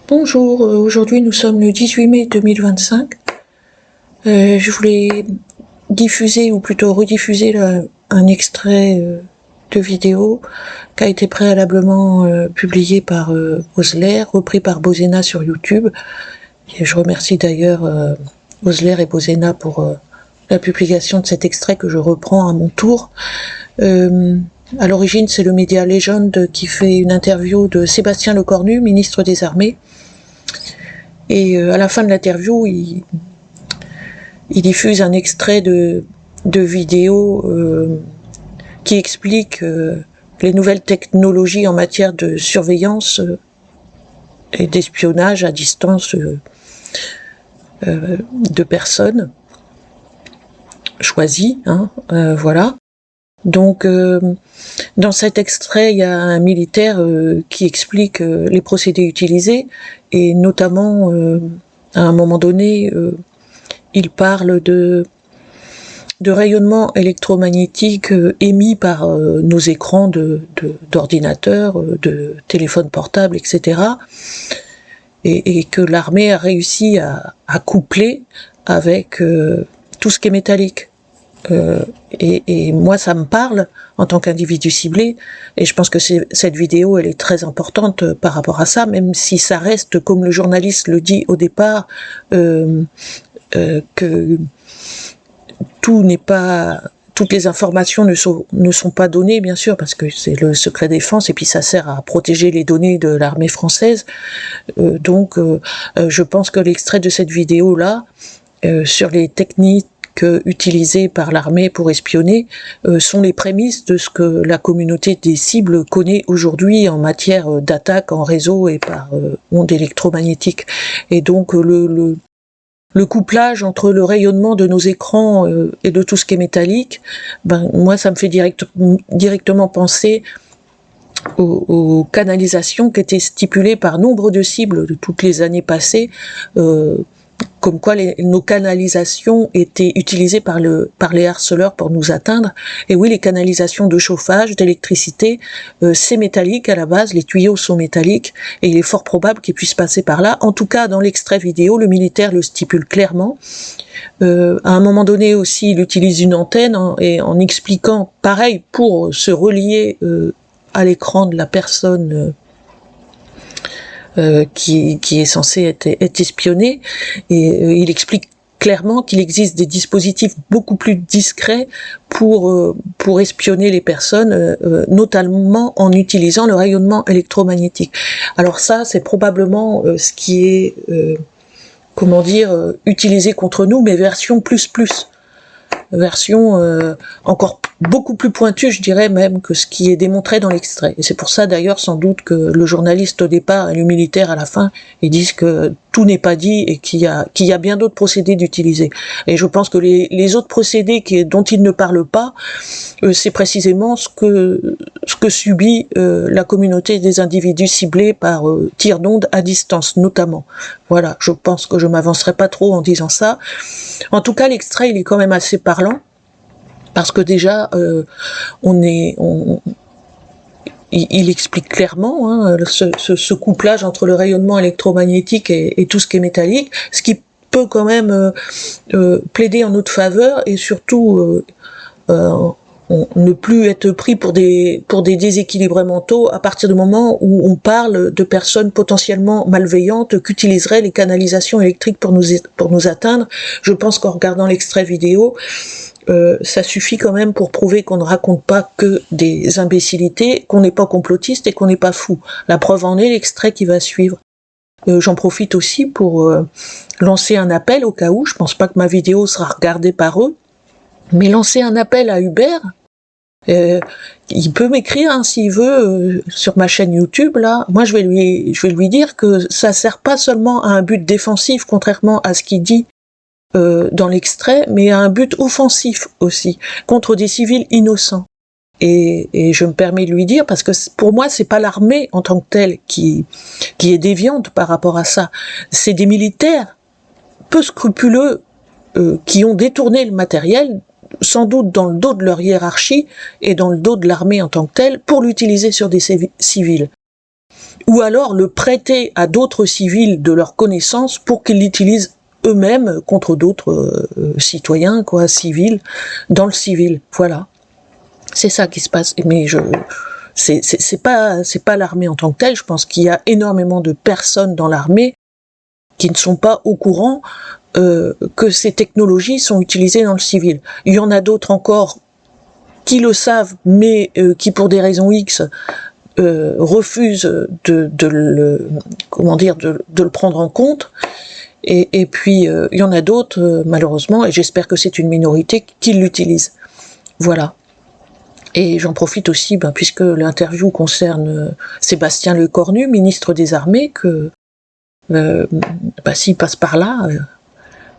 Bonjour, aujourd'hui nous sommes le 18 mai 2025. Je voulais diffuser, ou plutôt rediffuser un extrait de vidéo qui a été préalablement publié par Osler, repris par Bozena sur YouTube. Et je remercie d'ailleurs Osler et Bozena pour la publication de cet extrait que je reprends à mon tour. À l'origine, c'est le média Légende qui fait une interview de Sébastien Lecornu, ministre des Armées. Et à la fin de l'interview, il diffuse un extrait de vidéo qui explique les nouvelles technologies en matière de surveillance et d'espionnage à distance de personnes choisies, voilà. Donc, dans cet extrait, il y a un militaire qui explique les procédés utilisés, et notamment, à un moment donné, il parle de rayonnement électromagnétique émis par nos écrans d'ordinateurs, de téléphones portables, etc. Et que l'armée a réussi à coupler avec tout ce qui est métallique. Et moi, ça me parle en tant qu'individu ciblé, et je pense que cette vidéo, elle est très importante par rapport à ça, même si ça reste, comme le journaliste le dit au départ, que toutes les informations ne sont pas données, bien sûr, parce que c'est le secret défense, et puis ça sert à protéger les données de l'armée française. Donc, je pense que l'extrait de cette vidéo-là, sur les techniques utilisées par l'armée pour espionner, sont les prémices de ce que la communauté des cibles connaît aujourd'hui en matière d'attaque en réseau et par ondes électromagnétiques. Et donc le couplage entre le rayonnement de nos écrans et de tout ce qui est métallique, moi ça me fait directement penser aux canalisations qui étaient stipulées par nombre de cibles de toutes les années passées, comme quoi nos canalisations étaient utilisées par les harceleurs pour nous atteindre. Et oui, les canalisations de chauffage, d'électricité, c'est métallique à la base, les tuyaux sont métalliques, et il est fort probable qu'ils puissent passer par là. En tout cas, dans l'extrait vidéo, le militaire le stipule clairement. À un moment donné aussi, il utilise une antenne, et en expliquant, pareil, pour se relier à l'écran de la personne qui est censé être espionné, et il explique clairement qu'il existe des dispositifs beaucoup plus discrets pour espionner les personnes, notamment en utilisant le rayonnement électromagnétique. Alors ça, c'est probablement ce qui est, comment dire, utilisé contre nous, mais version version encore beaucoup plus pointue, je dirais même, que ce qui est démontré dans l'extrait. Et c'est pour ça d'ailleurs sans doute que le journaliste au départ et le militaire à la fin, ils disent que tout n'est pas dit et qu'il y a bien d'autres procédés d'utiliser. Et je pense que les autres procédés dont ils ne parlent pas, c'est précisément ce que subit la communauté des individus ciblés par tir d'ondes à distance, notamment. Voilà, je pense que je m'avancerai pas trop en disant ça. En tout cas, l'extrait, il est quand même assez parlant, parce que déjà, il explique clairement ce couplage entre le rayonnement électromagnétique et tout ce qui est métallique, ce qui peut quand même plaider en notre faveur, et surtout ne plus être pris pour des déséquilibres mentaux à partir du moment où on parle de personnes potentiellement malveillantes qui utiliseraient les canalisations électriques pour nous atteindre. Je pense qu'en regardant l'extrait vidéo, ça suffit quand même pour prouver qu'on ne raconte pas que des imbécilités, qu'on n'est pas complotiste et qu'on n'est pas fou. La preuve en est l'extrait qui va suivre. J'en profite aussi pour lancer un appel au cas où, je pense pas que ma vidéo sera regardée par eux, mais lancer un appel à Hubert. Il peut m'écrire s'il veut sur ma chaîne YouTube là. Moi je vais lui dire que ça sert pas seulement à un but défensif, contrairement à ce qu'il dit dans l'extrait, mais à un but offensif aussi, contre des civils innocents. Et je me permets de lui dire, parce que pour moi c'est pas l'armée en tant que telle qui est déviante par rapport à ça, c'est des militaires peu scrupuleux qui ont détourné le matériel, sans doute dans le dos de leur hiérarchie et dans le dos de l'armée en tant que telle, pour l'utiliser sur des civils. ou alors le prêter à d'autres civils de leur connaissance pour qu'ils l'utilisent eux-mêmes contre d'autres citoyens, quoi, civils, dans le civil. Voilà. C'est ça qui se passe. Mais c'est pas l'armée en tant que telle. Je pense qu'il y a énormément de personnes dans l'armée qui ne sont pas au courant que ces technologies sont utilisées dans le civil. Il y en a d'autres encore qui le savent, mais qui pour des raisons X refusent de le prendre en compte. Et puis il y en a d'autres, malheureusement, et j'espère que c'est une minorité, qui l'utilisent. Voilà. Et j'en profite aussi, puisque l'interview concerne Sébastien Lecornu, ministre des Armées, que s'il passe par là,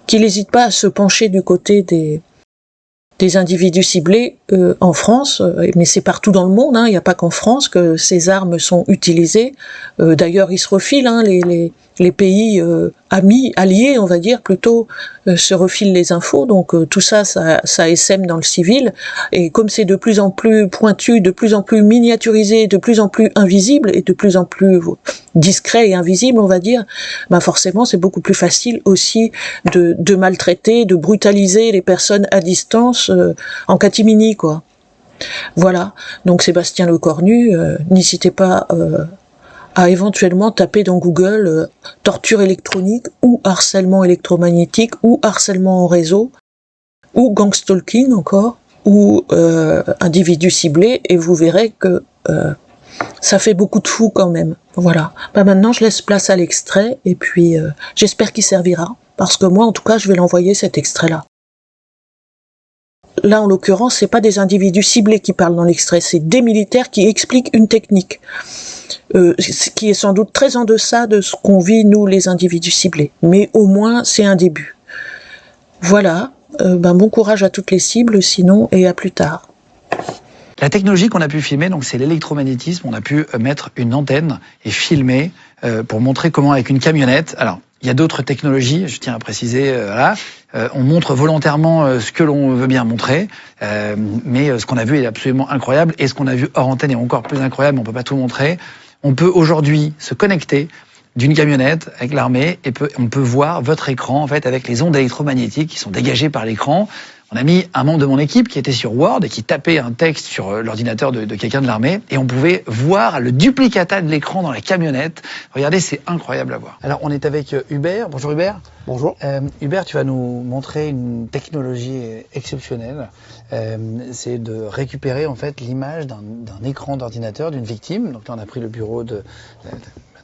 qu'il n'hésite pas à se pencher du côté des individus ciblés en France, mais c'est partout dans le monde, il n'y a pas qu'en France que ces armes sont utilisées. D'ailleurs, ils se refilent, les pays amis, alliés, on va dire, plutôt, se refilent les infos, donc tout ça essaime dans le civil, et comme c'est de plus en plus pointu, de plus en plus miniaturisé, de plus en plus invisible, et de plus en plus discret et invisible, on va dire, forcément c'est beaucoup plus facile aussi de maltraiter, de brutaliser les personnes à distance, en catimini, quoi. Voilà, donc Sébastien Lecornu, n'hésitez pas à éventuellement taper dans Google torture électronique ou harcèlement électromagnétique ou harcèlement en réseau ou gangstalking encore ou individu ciblé, et vous verrez que ça fait beaucoup de fous quand même. Voilà. Maintenant je laisse place à l'extrait, et puis j'espère qu'il servira, parce que moi en tout cas je vais l'envoyer, cet extrait-là. Là, en l'occurrence, c'est pas des individus ciblés qui parlent dans l'extrait, c'est des militaires qui expliquent une technique, qui est sans doute très en deçà de ce qu'on vit, nous, les individus ciblés. Mais au moins, c'est un début. Voilà, bon courage à toutes les cibles, sinon, et à plus tard. La technologie qu'on a pu filmer, donc c'est l'électromagnétisme. On a pu mettre une antenne et filmer pour montrer comment, avec une camionnette... Alors, il y a d'autres technologies, je tiens à préciser, voilà. On montre volontairement ce que l'on veut bien montrer, mais ce qu'on a vu est absolument incroyable, et ce qu'on a vu hors antenne est encore plus incroyable, on peut pas tout montrer. On peut aujourd'hui se connecter d'une camionnette avec l'armée, et on peut voir votre écran, en fait, avec les ondes électromagnétiques qui sont dégagées par l'écran. On a mis un membre de mon équipe qui était sur Word et qui tapait un texte sur l'ordinateur de quelqu'un de l'armée, et on pouvait voir le duplicata de l'écran dans la camionnette. Regardez, c'est incroyable à voir. Alors, on est avec Hubert. Bonjour Hubert. Bonjour. Hubert, tu vas nous montrer une technologie exceptionnelle. C'est de récupérer en fait l'image d'un écran d'ordinateur d'une victime. Donc là, on a pris le bureau de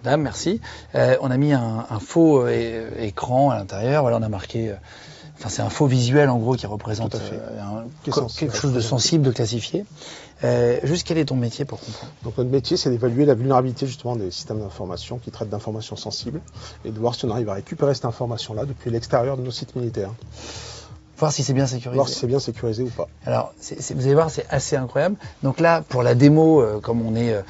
madame, merci. On a mis un faux écran à l'intérieur. Voilà, on a marqué... Enfin, c'est un faux visuel, en gros, qui représente quelque chose de sensible, de classifié. Juste, quel est ton métier pour comprendre? Donc, notre métier, c'est d'évaluer la vulnérabilité, justement, des systèmes d'information qui traitent d'informations sensibles, et de voir si on arrive à récupérer cette information-là depuis l'extérieur de nos sites militaires. Voir si c'est bien sécurisé. Voir si c'est bien sécurisé ou pas. Alors, vous allez voir, c'est assez incroyable. Donc là, pour la démo, comme on est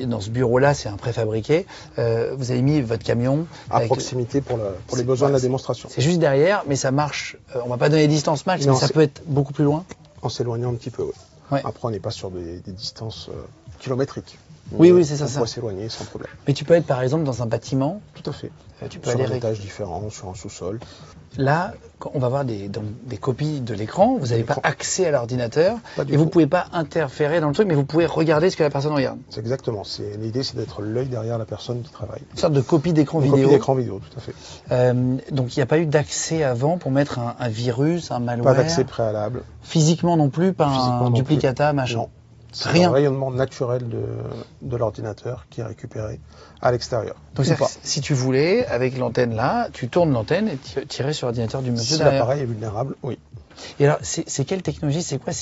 dans ce bureau-là, c'est un préfabriqué, vous avez mis votre camion... À proximité pour les besoins de la démonstration. C'est juste derrière, mais ça marche. On va pas donner distance max, mais ça peut être beaucoup plus loin. En s'éloignant un petit peu, oui. Ouais. Après, on n'est pas sur des distances kilométriques. Oui, c'est ça. On peut s'éloigner sans problème. Mais tu peux être, par exemple, dans un bâtiment. Tout à fait. Tu peux sur aller un étage différent, sur un sous-sol. Là, on va voir des copies de l'écran. Vous n'avez pas accès à l'ordinateur et vous ne pouvez pas interférer dans le truc, mais vous pouvez regarder ce que la personne regarde. C'est exactement. L'idée, c'est d'être l'œil derrière la personne qui travaille. Une sorte de copie d'écran vidéo. Copie d'écran vidéo, tout à fait. Donc, il n'y a pas eu d'accès avant pour mettre un virus, un malware. Pas d'accès préalable. Physiquement non plus, pas un duplicata, machin. Non. C'est un rayonnement naturel de l'ordinateur qui est récupéré à l'extérieur. Donc si tu voulais, avec l'antenne là, tu tournes l'antenne et tirais sur l'ordinateur du monsieur si derrière. l'appareil est vulnérable, oui. Et alors, c'est quelle technologie? C'est quoi?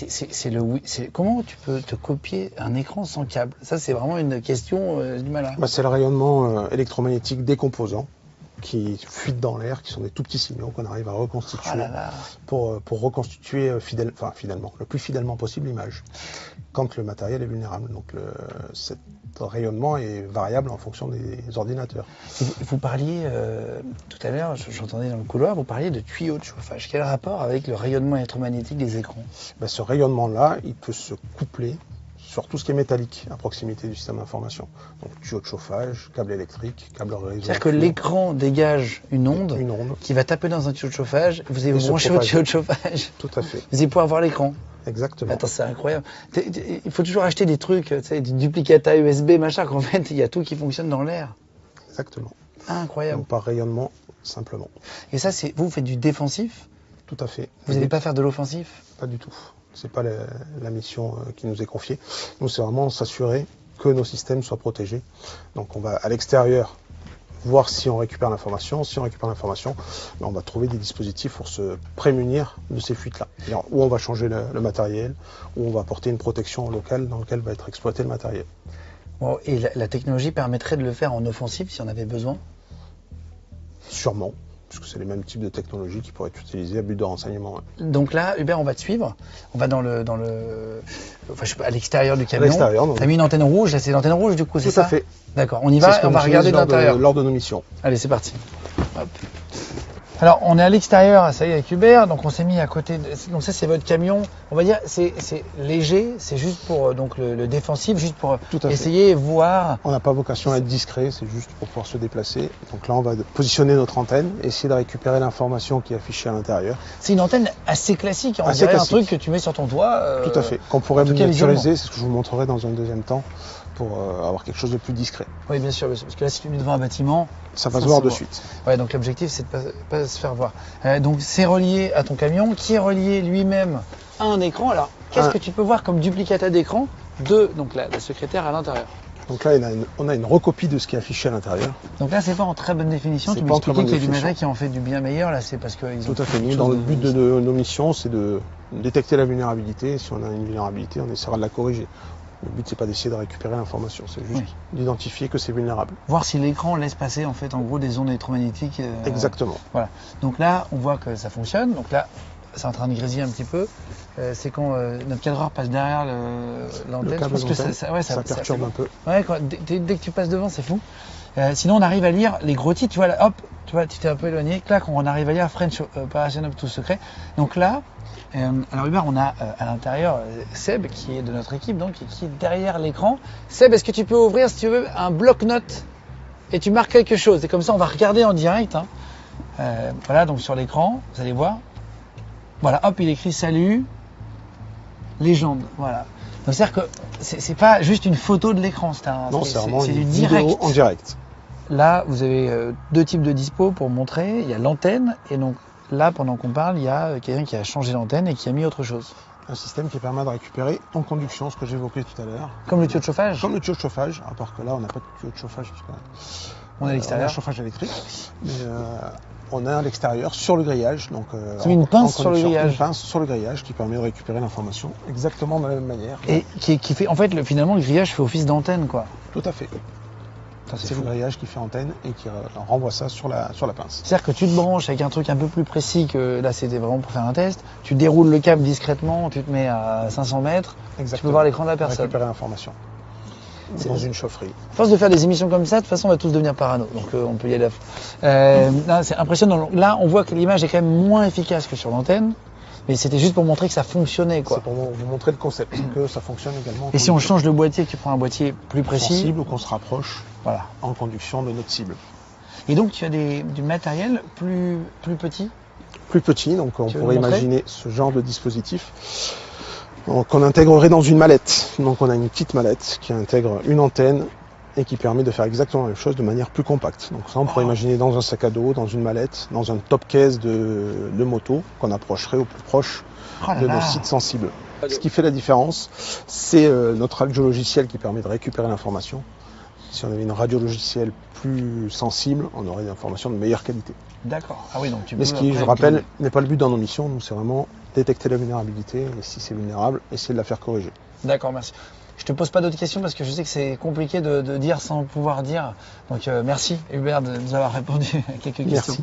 Comment tu peux te copier un écran sans câble? Ça, c'est vraiment une question du malin. C'est le rayonnement électromagnétique des composants qui fuitent dans l'air, qui sont des tout petits signaux qu'on arrive à reconstituer pour reconstituer fidèlement, le plus fidèlement possible l'image, quand le matériel est vulnérable. Donc cet rayonnement est variable en fonction des ordinateurs. Vous parliez, tout à l'heure, j'entendais dans le couloir, vous parliez de tuyaux de chauffage. Quel rapport avec le rayonnement électromagnétique des écrans? Ce rayonnement-là, il peut se coupler sur tout ce qui est métallique à proximité du système d'information. Donc tuyau de chauffage, câble électrique, câble réseau. C'est-à-dire que l'écran dégage une onde qui va taper dans un tuyau de chauffage, vous allez vous brancher votre tuyau de chauffage. Tout à fait. Vous allez pouvoir voir l'écran. Exactement. Attends, c'est incroyable. Il faut toujours acheter des trucs, tu sais, des duplicata USB, machin, qu'en fait, il y a tout qui fonctionne dans l'air. Exactement. Incroyable. Donc par rayonnement, simplement. Et ça, vous faites du défensif? Tout à fait. Vous n'allez pas faire de l'offensif? Pas du tout. C'est pas la mission qui nous est confiée. Nous, c'est vraiment s'assurer que nos systèmes soient protégés. Donc on va à l'extérieur voir si on récupère l'information. Si on récupère l'information, on va trouver des dispositifs pour se prémunir de ces fuites-là. Ou on va changer le matériel, ou on va apporter une protection locale dans laquelle va être exploité le matériel. Wow. Et la technologie permettrait de le faire en offensif si on avait besoin? Sûrement. Parce que c'est les mêmes types de technologies qui pourraient être utilisées à but de renseignement. Ouais. Donc là, Hubert, on va te suivre. On va enfin, je sais pas, à l'extérieur du camion. T'as mis une antenne rouge, là c'est l'antenne rouge du coup, c'est ça? Tout à fait. D'accord, on y va et on va regarder de l'intérieur. Lors de nos missions. Allez, c'est parti. Hop. Alors, on est à l'extérieur, ça y est, avec Hubert, donc on s'est mis à côté. Donc ça, c'est votre camion. On va dire, c'est léger, c'est juste pour donc le défensif, juste pour essayer et voir. On n'a pas vocation à être discret, c'est juste pour pouvoir se déplacer. Donc là, on va positionner notre antenne, essayer de récupérer l'information qui est affichée à l'intérieur. C'est une antenne assez classique, on dirait un truc que tu mets sur ton toit. Tout à fait. Qu'on pourrait miniaturiser, c'est ce que je vous montrerai dans un deuxième temps, pour avoir quelque chose de plus discret. Oui, bien sûr, parce que là, si tu mets devant un bâtiment, ça va se voir de suite. Ouais, donc l'objectif, c'est de pas se faire voir. Donc c'est relié à ton camion, qui est relié lui-même à un écran. Alors, qu'est-ce que tu peux voir comme duplicata d'écran de donc la secrétaire à l'intérieur? Donc là, on a une recopie de ce qui est affiché à l'intérieur. Donc là, c'est pas en très bonne définition. Tu m'expliquais qu'il y a du matériel qui en fait du bien meilleur. Là, c'est parce qu'ils ont. Tout à fait. Nous, dans le but de nos missions, c'est de détecter la vulnérabilité. Si on a une vulnérabilité, on essaiera de la corriger. Le but, c'est pas d'essayer de récupérer l'information, c'est juste d'identifier que c'est vulnérable. Voir si l'écran laisse passer en fait en gros des ondes électromagnétiques. Exactement. Voilà. Donc là, on voit que ça fonctionne. Donc là, c'est en train de grésiller un petit peu. C'est quand notre cadreur passe derrière l'antenne. Je pense que ça perturbe un peu. Ouais, dès que tu passes devant, c'est fou. Sinon, on arrive à lire les gros titres. Tu vois, là, hop, tu t'es un peu éloigné. Clac, on arrive à lire French Operation Up to Secret. Donc là. Alors Hubert, on a à l'intérieur Seb qui est de notre équipe donc et qui est derrière l'écran. Seb, est-ce que tu peux ouvrir si tu veux un bloc-notes et tu marques quelque chose et comme ça on va regarder en direct. Hein. Voilà, donc sur l'écran, vous allez voir. Voilà, hop, il écrit salut, légende. Voilà. Donc c'est-à-dire que c'est pas juste une photo de l'écran, c'est du direct. En direct. Là, vous avez deux types de dispo pour montrer. Il y a l'antenne et donc. Là, pendant qu'on parle, il y a quelqu'un qui a changé l'antenne et qui a mis autre chose. Un système qui permet de récupérer en conduction, ce que j'évoquais tout à l'heure. Comme le tuyau de chauffage? Comme le tuyau de chauffage, à part que là, on n'a pas de tuyau de chauffage. On est à l'extérieur. On a un chauffage électrique. Mais on a à l'extérieur, sur le grillage. C'est une pince sur le grillage. Une pince sur le grillage qui permet de récupérer l'information exactement de la même manière. Et qui fait, en fait, finalement, le grillage fait office d'antenne, quoi. Tout à fait. C'est le grillage qui fait antenne et qui renvoie ça sur la pince. C'est-à-dire que tu te branches avec un truc un peu plus précis que là, c'était vraiment pour faire un test. Tu déroules le câble discrètement, tu te mets à 500 mètres. Exactement. Tu peux voir l'écran de la personne. Récupérer l'information. Dans une chaufferie. À force de faire des émissions comme ça, de toute façon, on va tous devenir parano. Donc, on peut y aller à fond. C'est impressionnant. Là, on voit que l'image est quand même moins efficace que sur l'antenne. Mais c'était juste pour montrer que ça fonctionnait, quoi. C'est pour vous montrer le concept, que ça fonctionne également. Et si on change de boîtier, que tu prends un boîtier plus précis. Sensible ou qu'on se rapproche en conduction de notre cible. Et donc tu as du matériel plus petit? Plus petit, donc on pourrait imaginer ce genre de dispositif qu'on intégrerait dans une mallette. Donc on a une petite mallette qui intègre une antenne et qui permet de faire exactement la même chose de manière plus compacte. Donc ça, on pourrait imaginer dans un sac à dos, dans une mallette, dans un top case de moto qu'on approcherait au plus proche de nos sites sensibles. Ce qui fait la différence, c'est notre radio-logiciel qui permet de récupérer l'information. Si on avait une radio-logiciel plus sensible, on aurait des informations de meilleure qualité. D'accord. Ah oui, donc tu peux. Mais ce qui, je rappelle, n'est pas le but dans nos missions. Nous, c'est vraiment détecter la vulnérabilité et si c'est vulnérable, essayer de la faire corriger. D'accord, merci. Je te pose pas d'autres questions parce que je sais que c'est compliqué de dire sans pouvoir dire. Donc merci Hubert de nous avoir répondu à quelques questions. Merci.